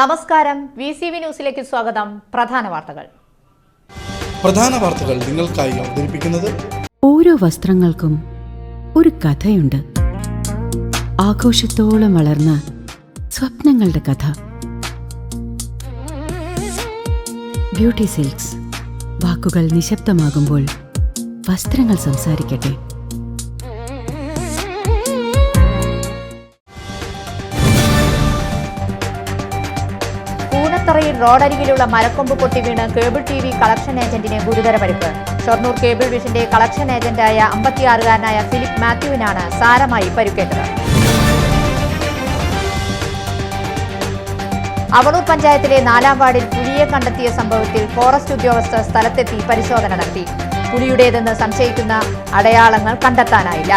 നമസ്കാരം, VCV ന്യൂസിലേക്ക് സ്വാഗതം. പ്രധാന വാർത്തകൾ നിങ്ങൾക്കായി അവതരിപ്പിക്കുന്നത് ഓരോ വസ്ത്രങ്ങൾക്കും ഒരു കഥയുണ്ട്. ആഘോഷത്തോളം വളർന്ന സ്വപ്നങ്ങളുടെ കഥ. Beauty silks. വാക്കുകൾ നിശബ്ദമാകുമ്പോൾ വസ്ത്രങ്ങൾ സംസാരിക്കട്ടെ. പൂനത്തറയിൽ റോഡരികിലുള്ള മരക്കൊമ്പ് പൊട്ടി വീണ് കേബിൾ TV കളക്ഷൻ ഏജന്റിന് ഗുരുതര പരിക്ക്. ഷൊർണൂർ കേബിൾ വിഷന്റെ കളക്ഷൻ ഏജന്റായ 56-കാരനായ ഫിലിപ്പ് മാത്യുവിനാണ് സാരമായി പരിക്കേറ്റത്. അവണൂർ പഞ്ചായത്തിലെ 4-ാം വാർഡിൽ പുലിയെ കണ്ടെത്തിയ സംഭവത്തിൽ ഫോറസ്റ്റ് ഉദ്യോഗസ്ഥർ സ്ഥലത്തെത്തി പരിശോധന നടത്തി. പുലിയുടേതെന്ന് സംശയിക്കുന്ന അടയാളങ്ങൾ കണ്ടെത്താനായില്ല.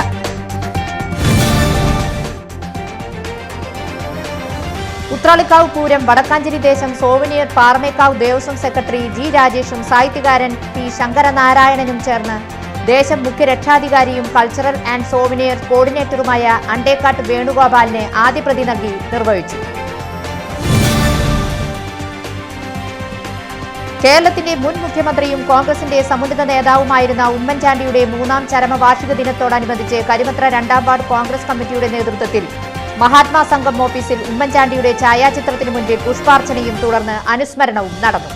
ഉത്രാളിക്കാവ് പൂരം വടക്കാഞ്ചേരി ദേശം souvenir Paramekkavu Devaswom secretary G. രാജേഷും സാഹിത്യകാരൻ P. ശങ്കരനാരായണനും ചേർന്ന് ദേശം മുഖ്യ രക്ഷാധികാരിയും കൾച്ചറൽ ആൻഡ് സോവനിയർ കോർഡിനേറ്ററുമായ അണ്ടേക്കാട്ട് വേണുഗോപാലിന് ആദ്യ പ്രതി നൽകി നിർവഹിച്ചു. കേരളത്തിന്റെ മുൻ മുഖ്യമന്ത്രിയും കോൺഗ്രസിന്റെ സമുന്നത നേതാവുമായിരുന്ന ഉമ്മൻചാണ്ടിയുടെ 3-ാം ചരമവാർഷിക ദിനത്തോടനുബന്ധിച്ച് കരിമത്ര 2-ാം വാർഡ് കോൺഗ്രസ് കമ്മിറ്റിയുടെ നേതൃത്വത്തിൽ മഹാത്മാ സംഘം ഓഫീസിൽ ഉമ്മൻചാണ്ടിയുടെ ഛായാചിത്രത്തിന് മുൻപിൽ പുഷ്പാർച്ചനയും തുടർന്ന് അനുസ്മരണവും നടന്നു.